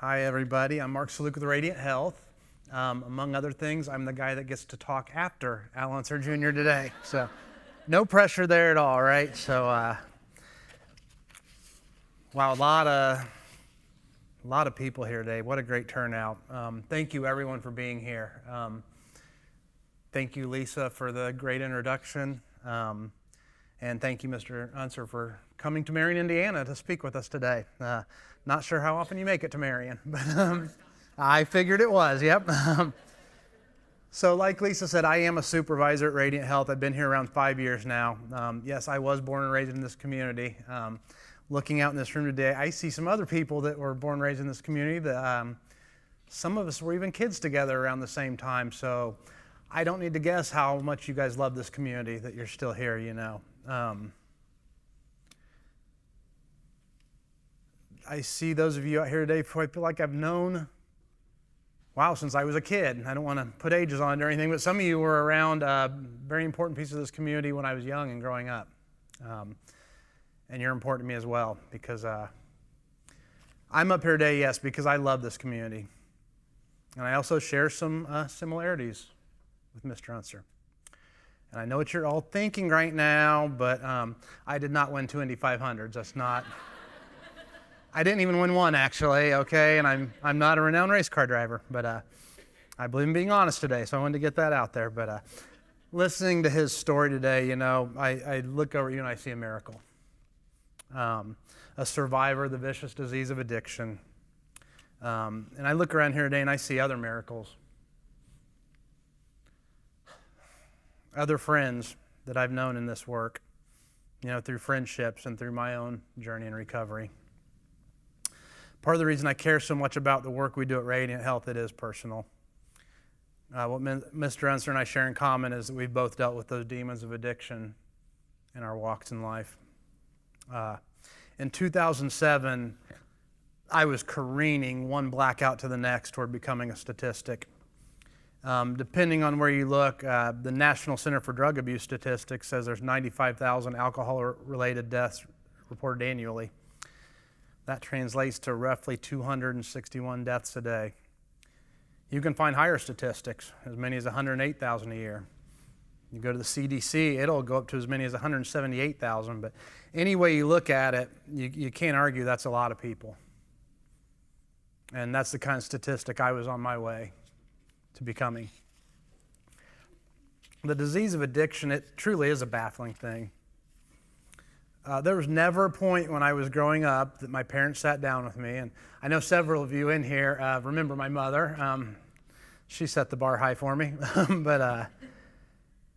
Hi, everybody. I'm Mark Saluke with Radiant Health. Among other things, I'm the guy that gets to talk after Al Unser Jr. today. So no pressure there at all, right? So, wow, a lot of people here today. What a great turnout. Thank you, everyone, for being here. Thank you, Lisa, for the great introduction. And thank you, Mr. Unser, for coming to Marion, Indiana to speak with us today. Not sure how often you make it to Marion, but I figured it was, yep. So like Lisa said, I am a supervisor at Radiant Health. I've been here around 5 years now. Yes, I was born and raised in this community. Looking out in this room today, I see some other people that were born and raised in this community that some of us were even kids together around the same time. So I don't need to guess how much you guys love this community, that you're still here, you know. I see those of you out here today who I feel like I've known, wow, since I was a kid. I don't want to put ages on it or anything, but some of you were around very important pieces of this community when I was young and growing up. And you're important to me as well, because I'm up here today, yes, because I love this community. And I also share some similarities with Mr. Unser. And I know what you're all thinking right now, but I did not win two Indy 500s. That's not... I didn't even win one, actually, okay? And I'm not a renowned race car driver, but I believe in being honest today, so I wanted to get that out there. But listening to his story today, you know, I look over at you and I see a miracle. A survivor of the vicious disease of addiction. And I look around here today and I see other miracles. Other friends that I've known in this work, you know, through friendships and through my own journey in recovery. Part of the reason I care so much about the work we do at Radiant Health, it is personal. What Mr. Unser and I share in common is that we've both dealt with those demons of addiction in our walks in life. In 2007, I was careening one blackout to the next toward becoming a statistic. Depending on where you look, the National Center for Drug Abuse Statistics says there's 95,000 alcohol-related deaths reported annually. That translates to roughly 261 deaths a day. You can find higher statistics, as many as 108,000 a year. You go to the CDC, it'll go up to as many as 178,000. But any way you look at it, you can't argue that's a lot of people. And that's the kind of statistic I was on my way to becoming. The disease of addiction, it truly is a baffling thing. There was never a point when I was growing up that my parents sat down with me, and I know several of you in here remember my mother. She set the bar high for me, but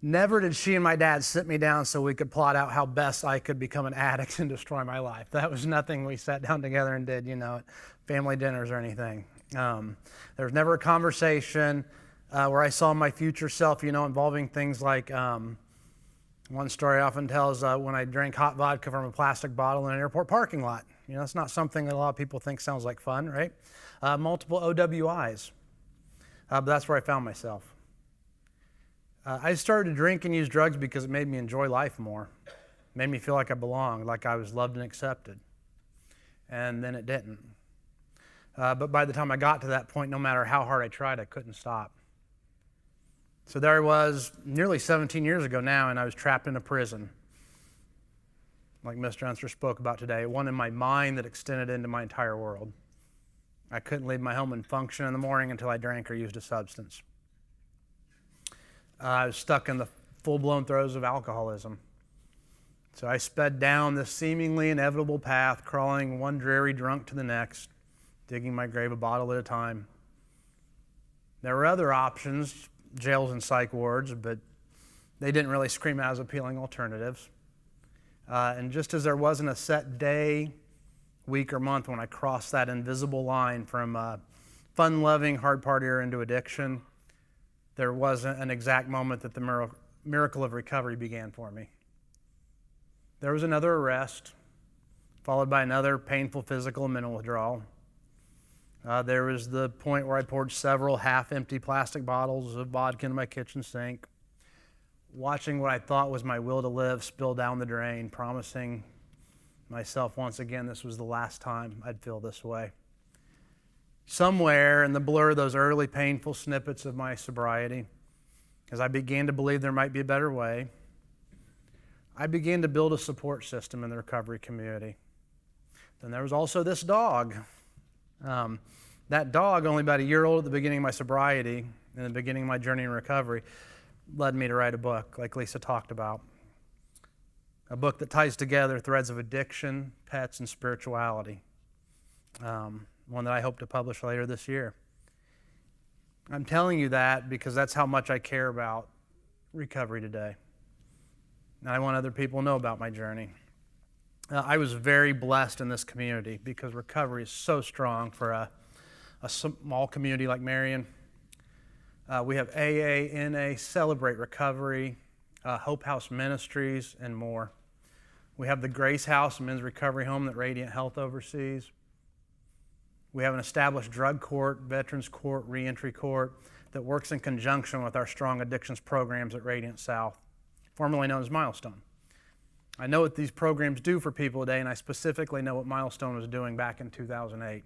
never did she and my dad sit me down so we could plot out how best I could become an addict and destroy my life. That was nothing we sat down together and did, you know, at family dinners or anything. There was never a conversation where I saw my future self, you know, involving things like one story I often tell is when I drank hot vodka from a plastic bottle in an airport parking lot. You know, it's not something that a lot of people think sounds like fun, right? Multiple OWIs. But that's where I found myself. I started to drink and use drugs because it made me enjoy life more. It made me feel like I belonged, like I was loved and accepted. And then it didn't. But by the time I got to that point, no matter how hard I tried, I couldn't stop. So there I was, nearly 17 years ago now, and I was trapped in a prison, like Mr. Unser spoke about today, one in my mind that extended into my entire world. I couldn't leave my home and function in the morning until I drank or used a substance. I was stuck in the full-blown throes of alcoholism. So I sped down this seemingly inevitable path, crawling one dreary drunk to the next, digging my grave a bottle at a time. There were other options, jails and psych wards, but they didn't really scream out as appealing alternatives. And just as there wasn't a set day, week, or month when I crossed that invisible line from fun-loving hard partier into addiction, there wasn't an exact moment that the miracle of recovery began for me. There was another arrest, followed by another painful physical and mental withdrawal. There was the point where I poured several half-empty plastic bottles of vodka into my kitchen sink, watching what I thought was my will to live spill down the drain, promising myself once again this was the last time I'd feel this way. Somewhere in the blur of those early painful snippets of my sobriety, as I began to believe there might be a better way, I began to build a support system in the recovery community. Then there was also this dog. That dog, only about a year old at the beginning of my sobriety, in the beginning of my journey in recovery, led me to write a book like Lisa talked about. A book that ties together threads of addiction, pets, and spirituality. One that I hope to publish later this year. I'm telling you that because that's how much I care about recovery today. And I want other people to know about my journey. I was very blessed in this community because recovery is so strong for a small community like Marion. We have AA, NA, Celebrate Recovery, Hope House Ministries, and more. We have the Grace House, a men's recovery home that Radiant Health oversees. We have an established drug court, veterans court, reentry court that works in conjunction with our strong addictions programs at Radiant South, formerly known as Milestone. I know what these programs do for people today, and I specifically know what Milestone was doing back in 2008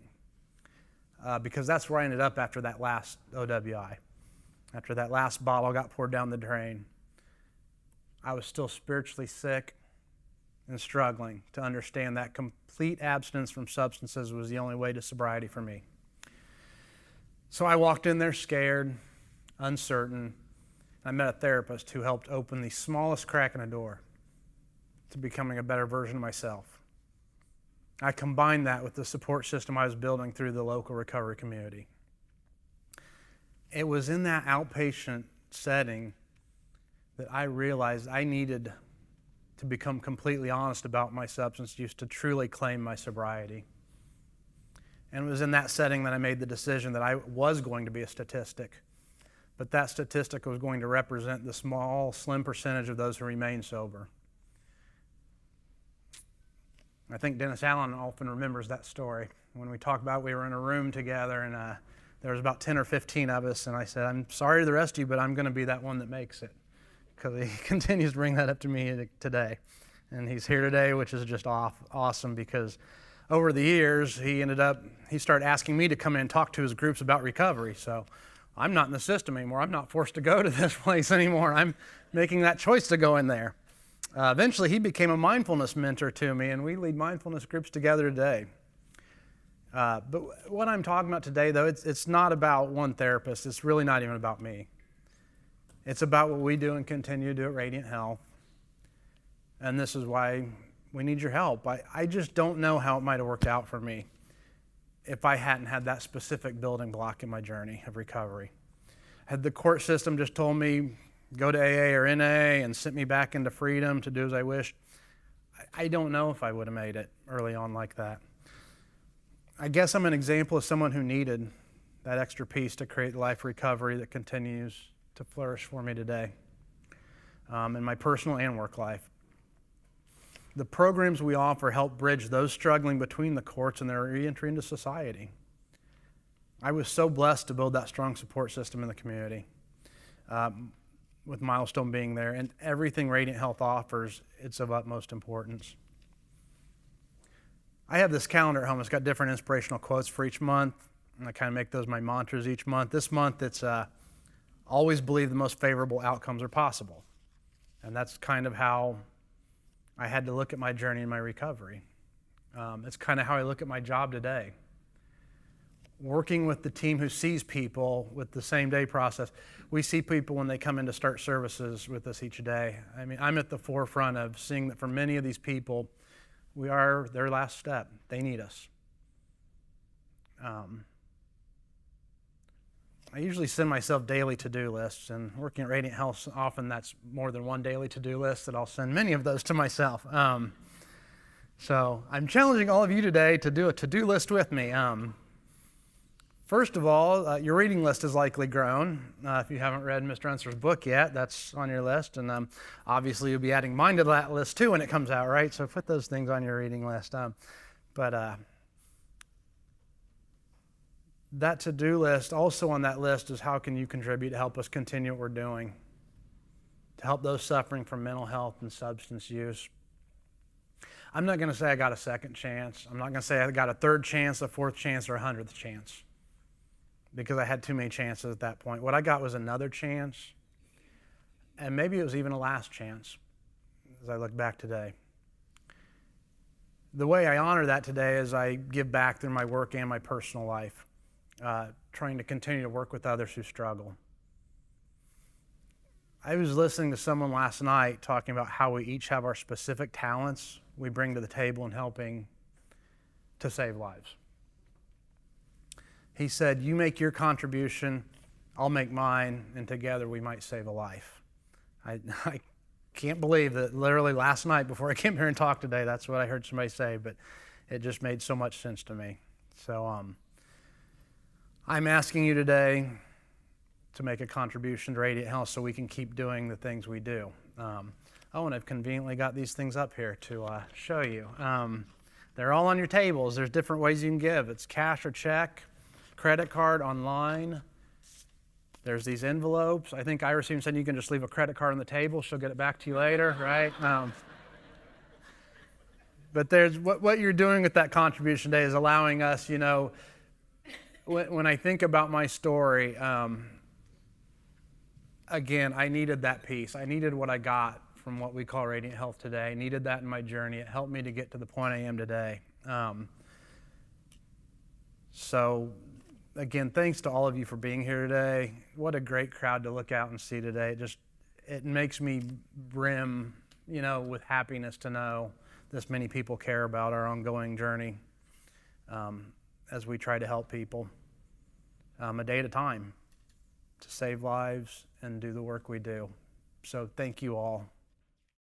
because that's where I ended up after that last OWI. After that last bottle got poured down the drain, I was still spiritually sick and struggling to understand that complete abstinence from substances was the only way to sobriety for me. So I walked in there scared, uncertain. I met a therapist who helped open the smallest crack in a door to becoming a better version of myself. I combined that with the support system I was building through the local recovery community. It was in that outpatient setting that I realized I needed to become completely honest about my substance use to truly claim my sobriety. And it was in that setting that I made the decision that I was going to be a statistic, but that statistic was going to represent the small, slim percentage of those who remain sober. I think Dennis Allen often remembers that story. When we talk about we were in a room together and there was about 10 or 15 of us, and I said, I'm sorry to the rest of you, but I'm going to be that one that makes it. Because he continues to bring that up to me today. And he's here today, which is just awesome because over the years, he started asking me to come in and talk to his groups about recovery. So I'm not in the system anymore. I'm not forced to go to this place anymore. I'm making that choice to go in there. Eventually, he became a mindfulness mentor to me, and we lead mindfulness groups together today. But what I'm talking about today, though, it's not about one therapist. It's really not even about me. It's about what we do and continue to do at Radiant Health. And this is why we need your help. I just don't know how it might have worked out for me if I hadn't had that specific building block in my journey of recovery. Had the court system just told me, go to AA or NA and sent me back into freedom to do as I wished, I don't know if I would have made it early on like that. I guess I'm an example of someone who needed that extra piece to create the life recovery that continues to flourish for me today in my personal and work life. The programs we offer help bridge those struggling between the courts and their reentry into society. I was so blessed to build that strong support system in the community, with Milestone being there, and everything Radiant Health offers, it's of utmost importance. I have this calendar at home. It's got different inspirational quotes for each month, and I kind of make those my mantras each month. This month, it's always believe the most favorable outcomes are possible. And that's kind of how I had to look at my journey and my recovery. It's kind of how I look at my job today. Working with the team who sees people with the same day process, we see people when they come in to start services with us each day. I mean, I'm at the forefront of seeing that for many of these people, we are their last step. They need us. I usually send myself daily to-do lists, and working at Radiant Health, often that's more than one daily to-do list that I'll send many of those to myself. So I'm challenging all of you today to do a to-do list with me. First of all, your reading list has likely grown. If you haven't read Mr. Unser's book yet, that's on your list, and obviously you'll be adding mine to that list too when it comes out, right? So put those things on your reading list. That to-do list, also on that list, is how can you contribute to help us continue what we're doing, to help those suffering from mental health and substance use. I'm not going to say I got a second chance. I'm not going to say I got a third chance, a fourth chance, or a 100th chance. because I had too many chances at that point. What I got was another chance, and maybe it was even a last chance as I look back today. The way I honor that today is I give back through my work and my personal life, trying to continue to work with others who struggle. I was listening to someone last night talking about how we each have our specific talents we bring to the table in helping to save lives. He said, you make your contribution, I'll make mine, and together we might save a life. I can't believe that literally last night before I came here and talked today, that's what I heard somebody say, but it just made so much sense to me. So I'm asking you today to make a contribution to Radiant Health so we can keep doing the things we do. And I've conveniently got these things up here to show you. They're all on your tables. There's different ways you can give. It's cash or check, credit card, online. There's these envelopes. I think Iris even said you can just leave a credit card on the table. She'll get it back to you later, right? But there's what you're doing with that contribution today is allowing us, when I think about my story, again, I needed that peace. I needed what I got from what we call Radiant Health today. I needed that in my journey. It helped me to get to the point I am today. So, again, thanks to all of you for being here today. What a great crowd to look out and see today. It makes me brim, with happiness to know this many people care about our ongoing journey as we try to help people a day at a time to save lives and do the work we do. So thank you all.